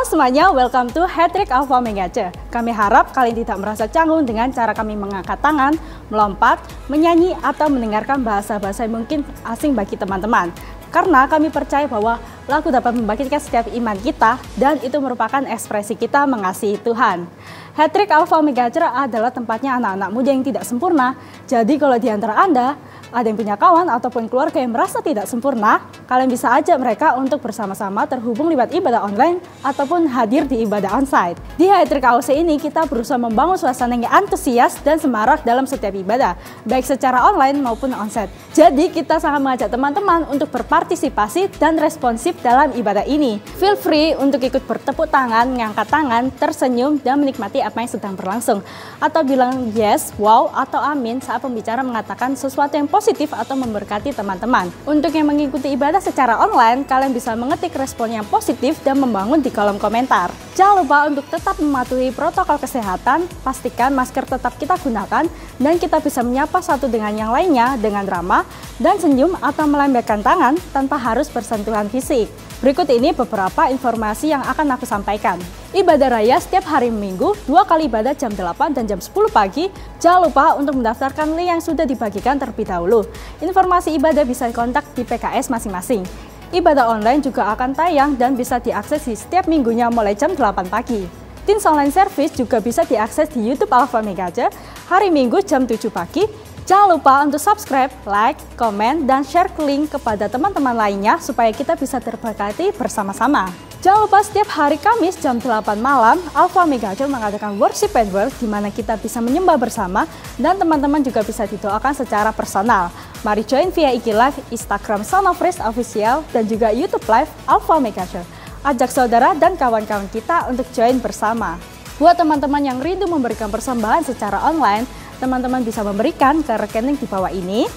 semuanya, welcome to Hat-Trick Alpha Omega C. Kami harap kalian tidak merasa canggung dengan cara kami mengangkat tangan, melompat, menyanyi, atau mendengarkan bahasa-bahasa yang mungkin asing bagi teman-teman. Karena kami percaya bahwa lagu dapat membangkitkan setiap iman kita dan itu merupakan ekspresi kita mengasihi Tuhan. Hat-Trick Alpha Omega C adalah tempatnya anak-anak muda yang tidak sempurna. Jadi kalau di antara Anda ada yang punya kawan ataupun keluarga yang merasa tidak sempurna, kalian bisa ajak mereka untuk bersama-sama terhubung lewat ibadah online ataupun hadir di ibadah onsite. Di Hat-Trick AOC ini kita berusaha membangun suasana yang antusias dan semarak dalam setiap ibadah, baik secara online maupun onsite. Jadi kita sangat mengajak teman-teman untuk berpartisipasi dan responsif dalam ibadah ini. Feel free untuk ikut bertepuk tangan, mengangkat tangan, tersenyum, dan menikmati apa yang sedang berlangsung. Atau bilang yes, wow, atau amin saat pembicara mengatakan sesuatu yang positif atau memberkati teman-teman. Untuk yang mengikuti ibadah secara online, kalian bisa mengetik respon yang positif dan membangun di kolom komentar. Jangan lupa untuk tetap mematuhi protokol kesehatan, pastikan masker tetap kita gunakan, dan kita bisa menyapa satu dengan yang lainnya dengan ramah dan senyum atau melambaikan tangan tanpa harus bersentuhan fisik. Berikut ini beberapa informasi yang akan aku sampaikan. Ibadah raya setiap hari Minggu, 2 kali ibadah jam 8 dan jam 10 pagi. Jangan lupa untuk mendaftarkan link yang sudah dibagikan terlebih dahulu. Informasi ibadah bisa dikontak di PKS masing-masing. Ibadah online juga akan tayang dan bisa diakses di setiap minggunya mulai jam 8 pagi. Teens Online Service juga bisa diakses di YouTube Alpha Omega C hari Minggu jam 7 pagi. Jangan lupa untuk subscribe, like, komen, dan share link kepada teman-teman lainnya supaya kita bisa terberkati bersama-sama. Jangan lupa setiap hari Kamis jam 8 malam, Alpha Omega C mengadakan Worship and Word di mana kita bisa menyembah bersama dan teman-teman juga bisa didoakan secara personal. Mari join via IG Live, Instagram Son of Rest Official, dan juga YouTube Live Alpha Omega C. Ajak saudara dan kawan-kawan kita untuk join bersama. Buat teman-teman yang rindu memberikan persembahan secara online, teman-teman bisa memberikan ke rekening di bawah ini.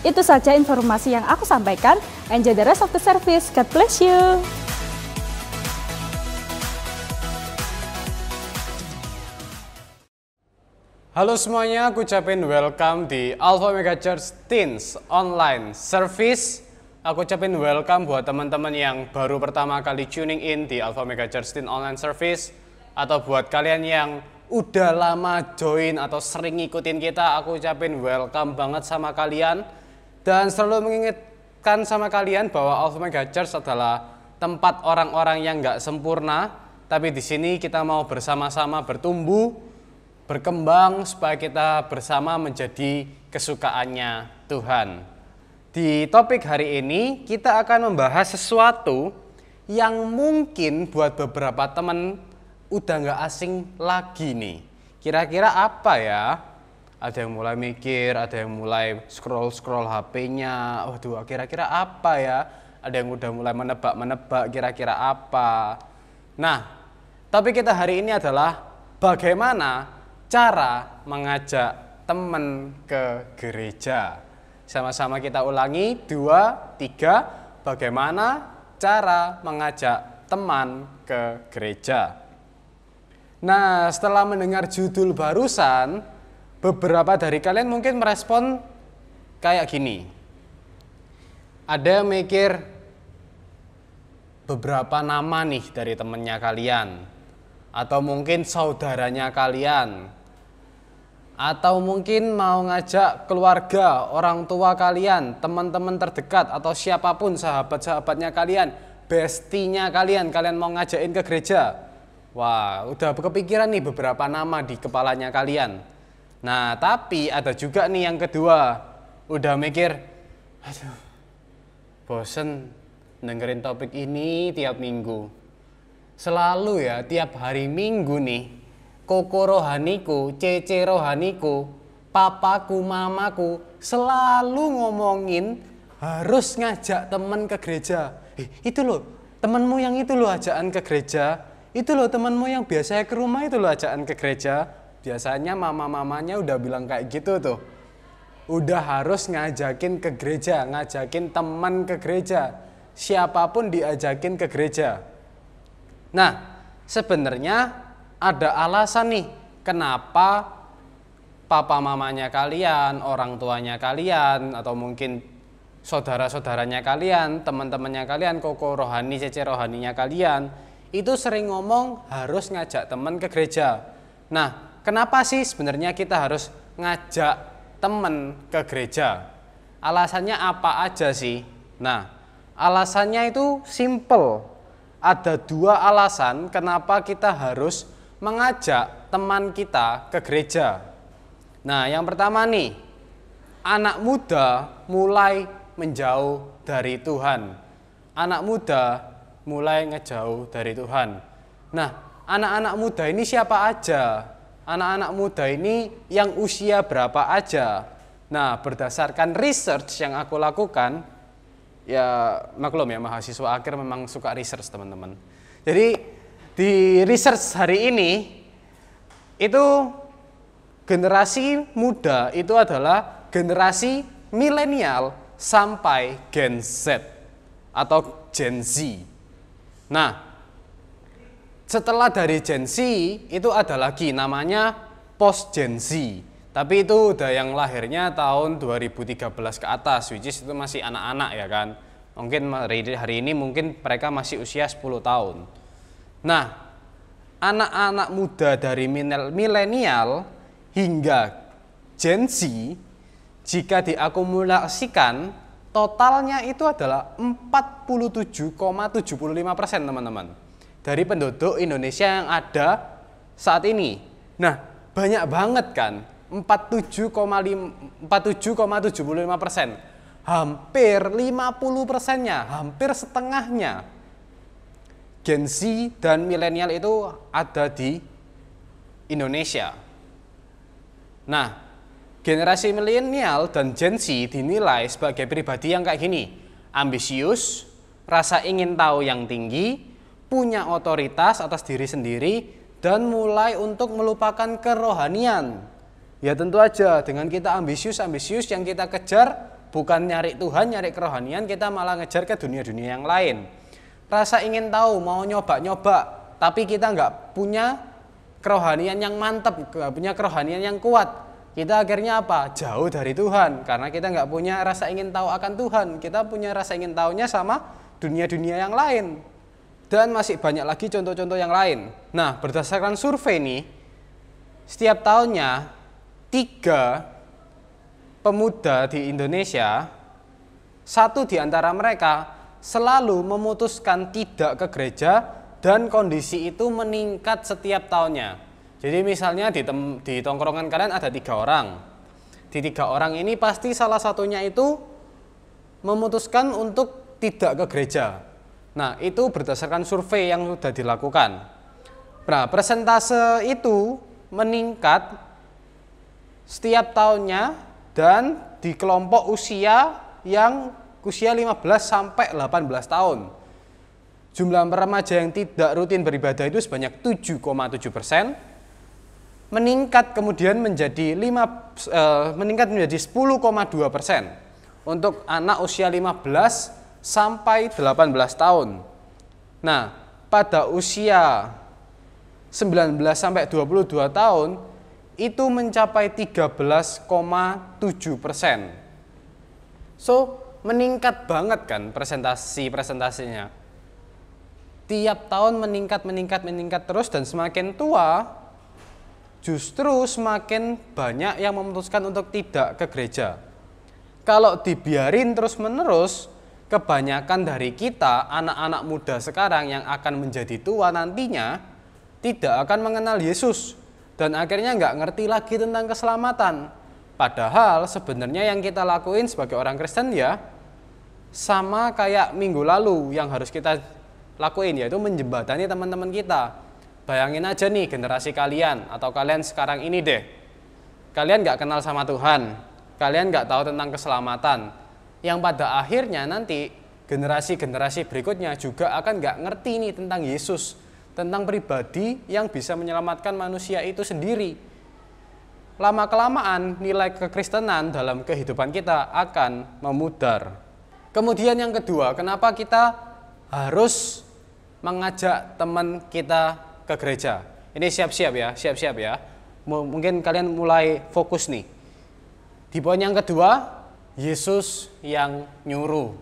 Itu saja informasi yang aku sampaikan. Enjoy the rest of the service. God bless you. Halo semuanya, aku ucapin welcome di Alpha Omega Church Teens Online Service. Aku ucapin welcome buat teman-teman yang baru pertama kali tuning in di Alpha Omega Church Teens Online Service. Atau buat kalian yang udah lama join atau sering ngikutin kita, aku ucapin welcome banget sama kalian. Dan selalu mengingatkan sama kalian bahwa Alpha Omega Church adalah tempat orang-orang yang gak sempurna. Tapi di sini kita mau bersama-sama bertumbuh, berkembang supaya kita bersama menjadi kesukaannya Tuhan. Di topik hari ini kita akan membahas sesuatu yang mungkin buat beberapa teman udah nggak asing lagi nih. Kira-kira apa ya? Ada yang mulai mikir, ada yang mulai scroll-scroll HP-nya. Waduh, kira-kira apa ya? Ada yang udah mulai menebak-menebak kira-kira apa. Nah, topik kita hari ini adalah bagaimana cara mengajak teman ke gereja. Sama-sama kita ulangi, 2, 3. Bagaimana cara mengajak teman ke gereja. Nah, setelah mendengar judul barusan, beberapa dari kalian mungkin merespon kayak gini. Ada yang mikir beberapa nama nih dari temennya kalian. Atau mungkin saudaranya kalian. Atau mungkin mau ngajak keluarga, orang tua kalian, teman-teman terdekat, atau siapapun sahabat-sahabatnya kalian, bestinya kalian mau ngajakin ke gereja. Wah, udah kepikiran nih beberapa nama di kepalanya kalian. Nah, tapi ada juga nih yang kedua. Udah mikir, aduh, bosen dengerin topik ini tiap minggu. Selalu ya, tiap hari Minggu nih, koko rohaniku, cece rohaniku, papaku, mamaku, selalu ngomongin harus ngajak temen ke gereja. Itu loh, temenmu yang itu loh ajakan ke gereja. Itu loh temanmu yang biasanya ke rumah itu loh ajakan ke gereja. Biasanya mama-mamanya udah bilang kayak gitu tuh. Udah harus ngajakin ke gereja, ngajakin teman ke gereja. Siapapun diajakin ke gereja. Nah, sebenarnya ada alasan nih kenapa papa mamanya kalian, orang tuanya kalian, atau mungkin saudara-saudaranya kalian, teman-temannya kalian, koko rohani, cece rohaninya kalian, itu sering ngomong harus ngajak teman ke gereja. Nah, kenapa sih sebenarnya kita harus ngajak teman ke gereja? Alasannya apa aja sih? Nah, alasannya itu simple. Ada 2 alasan kenapa kita harus mengajak teman kita ke gereja. Nah, yang pertama nih, anak muda mulai menjauh dari Tuhan. Anak muda mulai ngejauh dari Tuhan. Nah, anak-anak muda ini siapa aja? Anak-anak muda ini yang usia berapa aja? Nah, berdasarkan research yang aku lakukan, ya maklum ya, mahasiswa akhir memang suka research teman-teman. Jadi di research hari ini itu generasi muda itu adalah generasi milenial sampai Gen Z atau Gen Z. Nah, setelah dari Gen Z itu ada lagi namanya post Gen Z. Tapi itu udah yang lahirnya tahun 2013 ke atas, which is itu masih anak-anak ya kan. Mungkin hari ini mungkin mereka masih usia 10 tahun. Nah, anak-anak muda dari milenial hingga Gen Z jika diakumulasikan totalnya itu adalah 47,75% teman-teman. Dari penduduk Indonesia yang ada saat ini. Nah, banyak banget kan, 47,75%. Hampir 50%-nya, hampir setengahnya. Gen Z dan milenial itu ada di Indonesia. Nah, generasi milenial dan Gen Z dinilai sebagai pribadi yang kayak gini. Ambisius, rasa ingin tahu yang tinggi, punya otoritas atas diri sendiri, dan mulai untuk melupakan kerohanian. Ya tentu aja dengan kita ambisius yang kita kejar bukan nyari Tuhan, nyari kerohanian, kita malah ngejar ke dunia-dunia yang lain. Rasa ingin tahu, mau nyoba-nyoba, tapi kita nggak punya kerohanian yang mantap, nggak punya kerohanian yang kuat. Kita akhirnya apa? Jauh dari Tuhan, karena kita nggak punya rasa ingin tahu akan Tuhan. Kita punya rasa ingin tahunya sama dunia-dunia yang lain. Dan masih banyak lagi contoh-contoh yang lain. Nah, berdasarkan survei ini, setiap tahunnya 3 pemuda di Indonesia, 1 di antara mereka selalu memutuskan tidak ke gereja dan kondisi itu meningkat setiap tahunnya. Jadi misalnya di tongkrongan kalian ada 3 orang. Di 3 orang ini pasti salah satunya itu memutuskan untuk tidak ke gereja. Nah, itu berdasarkan survei yang sudah dilakukan. Nah, persentase itu meningkat setiap tahunnya dan di kelompok usia yang usia 15 sampai 18 tahun. Jumlah remaja yang tidak rutin beribadah itu sebanyak 7,7%, meningkat kemudian menjadi 10,2% untuk anak usia 15 sampai 18 tahun. Nah, pada usia 19 sampai 22 tahun itu mencapai 13,7%. So, meningkat banget kan presentasinya. Tiap tahun meningkat terus, dan semakin tua justru semakin banyak yang memutuskan untuk tidak ke gereja. Kalau dibiarin terus-menerus, kebanyakan dari kita, anak-anak muda sekarang yang akan menjadi tua nantinya, tidak akan mengenal Yesus. Dan akhirnya nggak ngerti lagi tentang keselamatan. Padahal sebenarnya yang kita lakuin sebagai orang Kristen ya, sama kayak minggu lalu yang harus kita lakuin, yaitu menjembatani teman-teman kita. Bayangin aja nih generasi kalian, atau kalian sekarang ini deh. Kalian nggak kenal sama Tuhan, kalian nggak tahu tentang keselamatan. Yang pada akhirnya nanti generasi-generasi berikutnya juga akan nggak ngerti nih tentang Yesus, tentang pribadi yang bisa menyelamatkan manusia itu sendiri. Lama-kelamaan nilai kekristenan dalam kehidupan kita akan memudar. Kemudian yang kedua, kenapa kita harus mengajak teman kita ke gereja? Ini siap-siap ya. Mungkin kalian mulai fokus nih. Di poin yang kedua, Yesus yang nyuruh.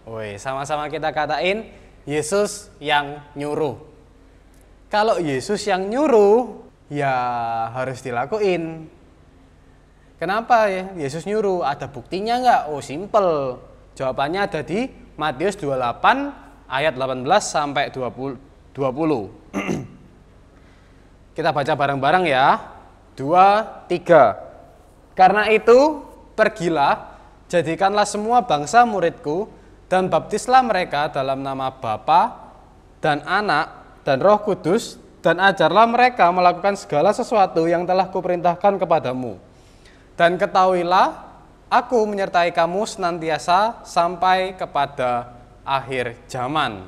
Woi, sama-sama kita katain Yesus yang nyuruh. Kalau Yesus yang nyuruh, ya harus dilakuin. Kenapa ya Yesus nyuruh? Ada buktinya nggak? Oh, simple. Jawabannya ada di Matius 28 ayat 18 sampai 20. Kita baca bareng-bareng ya. 2, 3. Karena itu, pergilah, jadikanlah semua bangsa muridku, dan baptislah mereka dalam nama Bapa dan Anak dan Roh Kudus, dan ajarlah mereka melakukan segala sesuatu yang telah kuperintahkan kepadamu. Dan ketahuilah, aku menyertai kamu senantiasa sampai kepada akhir zaman.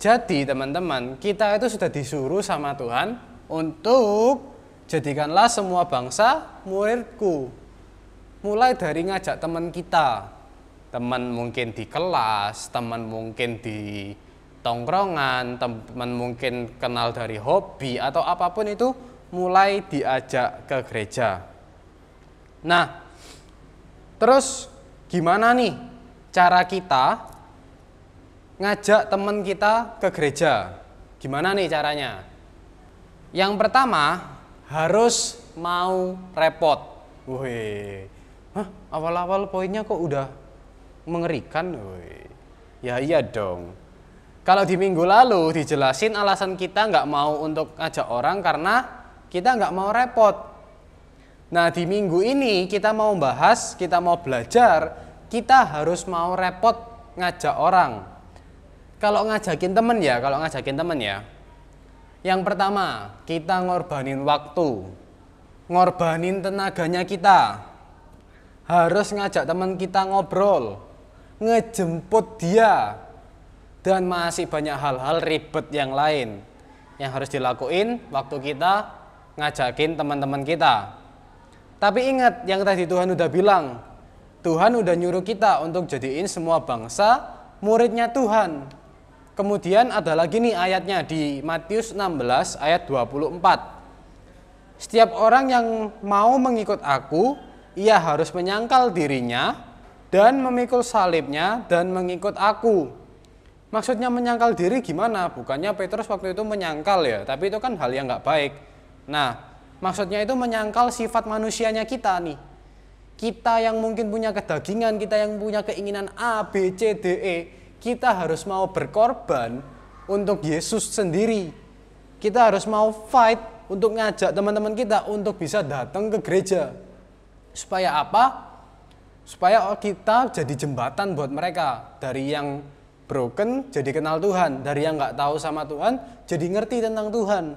Jadi teman-teman, kita itu sudah disuruh sama Tuhan untuk jadikanlah semua bangsa muridku. Mulai dari ngajak teman kita, teman mungkin di kelas, teman mungkin di tongkrongan, teman mungkin kenal dari hobi atau apapun itu, mulai diajak ke gereja. Nah, terus gimana nih cara kita ngajak teman kita ke gereja? Gimana nih caranya? Yang pertama, harus mau repot. Wih, awal-awal poinnya kok udah mengerikan? Wih. Ya iya dong. Kalau di minggu lalu dijelasin alasan kita nggak mau untuk ngajak orang karena kita nggak mau repot. Nah, di minggu ini kita mau bahas, kita mau belajar, kita harus mau repot ngajak orang. Kalau ngajakin temen ya, yang pertama, kita ngorbanin waktu, ngorbanin tenaganya kita. Harus ngajak teman kita ngobrol, ngejemput dia, dan masih banyak hal-hal ribet yang lain yang harus dilakuin waktu kita ngajakin teman-teman kita. Tapi ingat yang tadi Tuhan udah bilang, Tuhan udah nyuruh kita untuk jadiin semua bangsa muridnya Tuhan. Kemudian ada lagi nih ayatnya di Matius 16 ayat 24. Setiap orang yang mau mengikut aku, ia harus menyangkal dirinya dan memikul salibnya dan mengikut aku. Maksudnya menyangkal diri gimana? Bukannya Petrus waktu itu menyangkal ya, tapi itu kan hal yang nggak baik. Nah, maksudnya itu menyangkal sifat manusianya kita nih. Kita yang mungkin punya kedagingan, kita yang punya keinginan A, B, C, D, E, kita harus mau berkorban untuk Yesus sendiri. Kita harus mau fight untuk ngajak teman-teman kita untuk bisa datang ke gereja. Supaya apa? Supaya kita jadi jembatan buat mereka. Dari yang broken jadi kenal Tuhan, dari yang nggak tahu sama Tuhan jadi ngerti tentang Tuhan.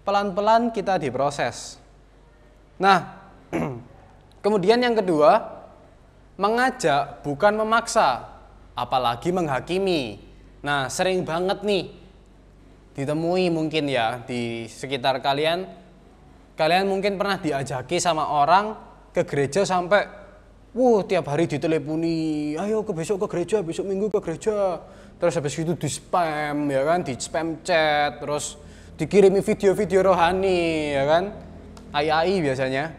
Pelan-pelan kita diproses. Nah, kemudian yang kedua, mengajak bukan memaksa, apalagi menghakimi. Nah, sering banget nih ditemui mungkin ya di sekitar kalian. Kalian mungkin pernah diajaki sama orang ke gereja sampai tiap hari diteleponi, ayo besok ke gereja, besok minggu ke gereja. Terus habis itu di spam ya kan, di spam chat, terus dikirimi video-video rohani ya kan. AI biasanya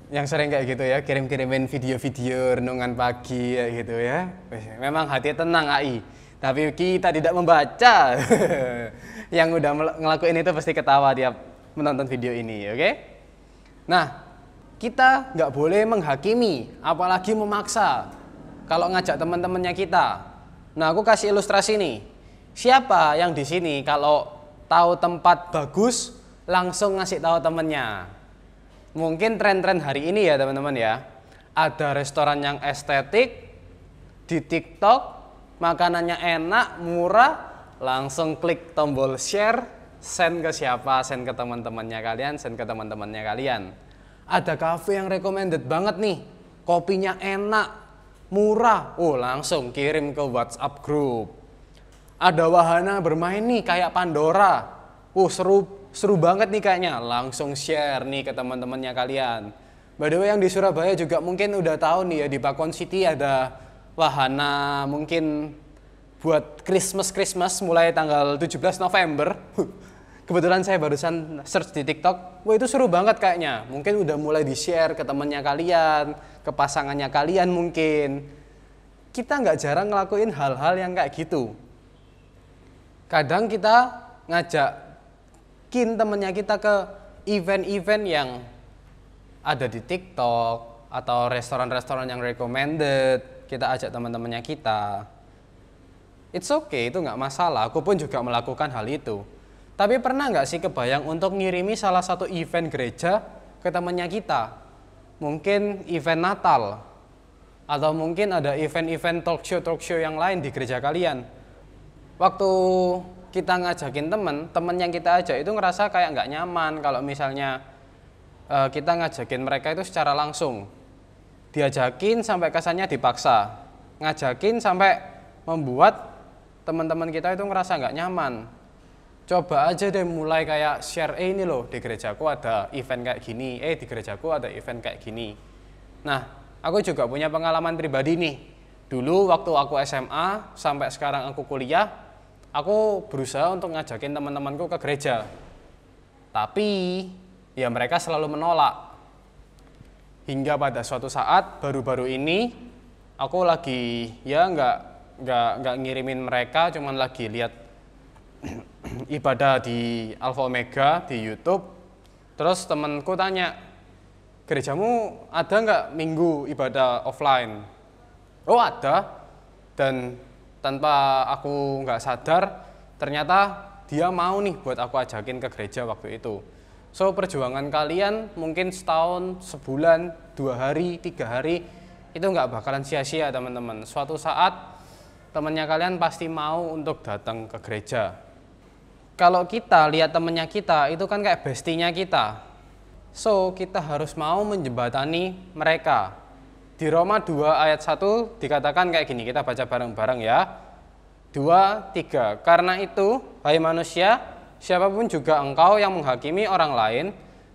yang sering kayak gitu ya, kirim-kirimin video-video renungan pagi ya gitu ya. Memang hati tenang AI, tapi kita tidak membaca. Yang udah ngelakuin itu pasti ketawa tiap menonton video ini, oke? Nah, kita nggak boleh menghakimi, apalagi memaksa kalau ngajak teman-temannya kita. Nah, aku kasih ilustrasi nih. Siapa yang di sini kalau tahu tempat bagus langsung ngasih tahu temennya? Mungkin tren-tren hari ini ya teman-teman ya. Ada restoran yang estetik di TikTok, makanannya enak, murah, langsung klik tombol share, send ke siapa, send ke teman-temannya kalian, send ke teman-temannya kalian. Ada cafe yang recommended banget nih, kopinya enak, murah, langsung kirim ke WhatsApp group. Ada wahana bermain nih kayak Pandora, seru banget nih kayaknya, langsung share nih ke teman-temannya kalian. By the way yang di Surabaya juga mungkin udah tahu nih ya, di Bakon City ada wahana mungkin buat Christmas mulai tanggal 17 November. Kebetulan saya barusan search di TikTok, itu seru banget kayaknya. Mungkin udah mulai di-share ke temannya kalian, ke pasangannya kalian mungkin. Kita nggak jarang ngelakuin hal-hal yang kayak gitu. Kadang kita ngajak ngajakin temennya kita ke event-event yang ada di TikTok atau restoran-restoran yang recommended, kita ajak teman-temannya kita. It's okay, itu nggak masalah, aku pun juga melakukan hal itu. Tapi pernah nggak sih kebayang untuk ngirimi salah satu event gereja ke temannya kita? Mungkin event Natal, atau mungkin ada event-event talk show yang lain di gereja kalian. Waktu kita ngajakin temen yang kita ajak itu ngerasa kayak nggak nyaman kalau misalnya kita ngajakin mereka itu secara langsung. Diajakin sampai kesannya dipaksa, ngajakin sampai membuat teman-teman kita itu ngerasa nggak nyaman. Coba aja deh mulai kayak share, ini loh di gerejaku ada event kayak gini, di gerejaku ada event kayak gini. Nah, aku juga punya pengalaman pribadi nih. Dulu waktu aku SMA sampai sekarang aku kuliah, aku berusaha untuk ngajakin teman-temanku ke gereja. Tapi ya mereka selalu menolak. Hingga pada suatu saat baru-baru ini aku lagi ya nggak ngirimin mereka, cuman lagi lihat ibadah di Alpha Omega di YouTube. Terus temanku tanya, gerejamu ada nggak minggu ibadah offline? Oh ada. Dan tanpa aku nggak sadar, ternyata dia mau nih buat aku ajakin ke gereja waktu itu. So perjuangan kalian mungkin setahun, sebulan, 2 hari, 3 hari, itu nggak bakalan sia-sia teman-teman. Suatu saat temannya kalian pasti mau untuk datang ke gereja. Kalau kita lihat temannya kita, itu kan kayak bestinya kita. So, kita harus mau menjembatani mereka. Di Roma 2 ayat 1 dikatakan kayak gini, kita baca bareng-bareng ya. 2, 3. Karena itu, hai manusia, siapapun juga engkau yang menghakimi orang lain,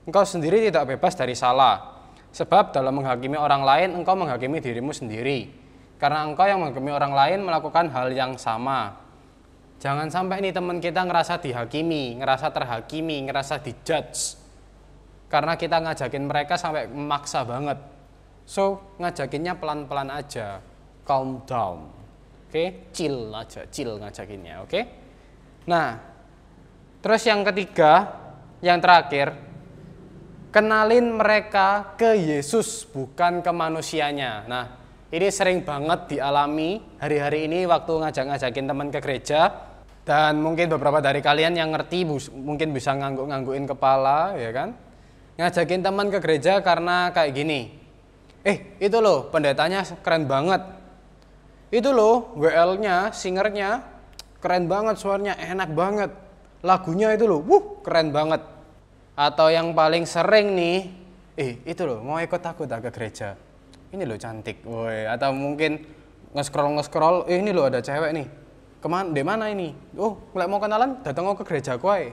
engkau sendiri tidak bebas dari salah. Sebab dalam menghakimi orang lain, engkau menghakimi dirimu sendiri. Karena engkau yang menghakimi orang lain melakukan hal yang sama. Jangan sampai nih teman kita ngerasa dihakimi, ngerasa terhakimi, ngerasa dijudge. Karena kita ngajakin mereka sampai memaksa banget. So, ngajakinnya pelan-pelan aja. Calm down. Oke? Chill aja, chill ngajakinnya, oke? Nah, terus yang ketiga, yang terakhir, kenalin mereka ke Yesus, bukan ke manusianya. Nah, ini sering banget dialami hari-hari ini waktu ngajakin teman ke gereja. Dan mungkin beberapa dari kalian yang ngerti mungkin bisa ngangguk-nganggukin kepala, ya kan? Ngajakin teman ke gereja karena kayak gini. Itu loh pendetanya keren banget. Itu loh WL-nya, singernya keren banget, suaranya enak banget. Lagunya itu loh, keren banget. Atau yang paling sering nih, itu loh mau ikut aku ke gereja. Ini loh cantik, woy. Atau mungkin nge-scroll, ini loh ada cewek nih. Di mana ini? Kalau mau kenalan, datang ke gereja gue.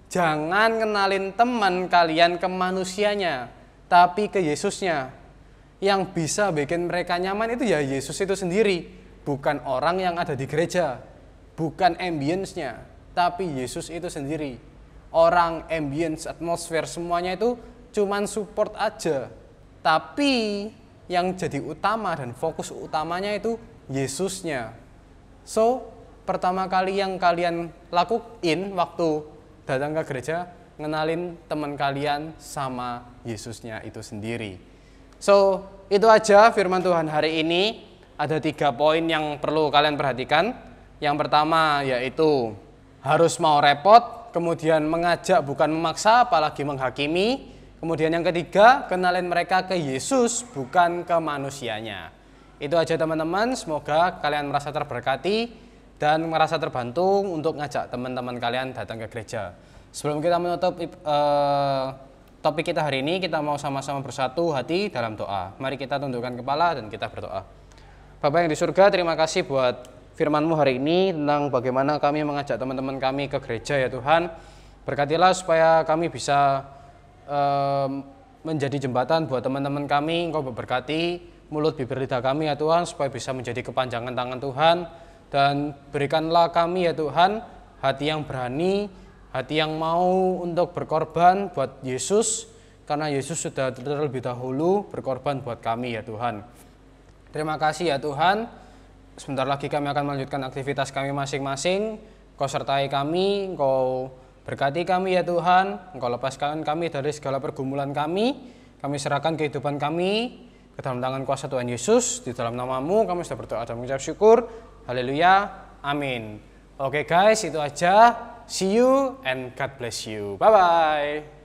Jangan kenalin teman kalian ke manusianya, tapi ke Yesusnya. Yang bisa bikin mereka nyaman itu ya Yesus itu sendiri, bukan orang yang ada di gereja, bukan ambience-nya, tapi Yesus itu sendiri. Orang, ambience, atmosfer, semuanya itu cuman support aja. Tapi yang jadi utama dan fokus utamanya itu Yesusnya. So, pertama kali yang kalian lakuin waktu datang ke gereja, ngenalin teman kalian sama Yesusnya itu sendiri. So, itu aja firman Tuhan hari ini. Ada 3 poin yang perlu kalian perhatikan. Yang pertama yaitu harus mau repot, kemudian mengajak bukan memaksa, apalagi menghakimi. Kemudian yang ketiga, kenalin mereka ke Yesus, bukan ke manusianya. Itu aja teman-teman, semoga kalian merasa terberkati dan merasa terbantu untuk ngajak teman-teman kalian datang ke gereja. Sebelum kita menutup topik kita hari ini, kita mau sama-sama bersatu hati dalam doa. Mari kita tundukkan kepala dan kita berdoa. Bapak yang di surga, terima kasih buat firman-Mu hari ini tentang bagaimana kami mengajak teman-teman kami ke gereja ya Tuhan. Berkatilah supaya kami bisa menjadi jembatan buat teman-teman kami. Engkau berkati mulut bibir lidah kami ya Tuhan, supaya bisa menjadi kepanjangan tangan Tuhan. Dan berikanlah kami ya Tuhan hati yang berani, hati yang mau untuk berkorban buat Yesus, karena Yesus sudah terlebih dahulu berkorban buat kami ya Tuhan. Terima kasih ya Tuhan. Sebentar lagi kami akan melanjutkan aktivitas kami masing-masing. Kau sertai kami, Kau Berkati kami ya Tuhan, Engkau lepaskan kami dari segala pergumulan kami serahkan kehidupan kami ke dalam tangan kuasa Tuhan Yesus. Di dalam nama-Mu kami sudah berdoa dan mengucap syukur. Haleluya, amin. Oke guys, itu aja. See you and God bless you. Bye-bye.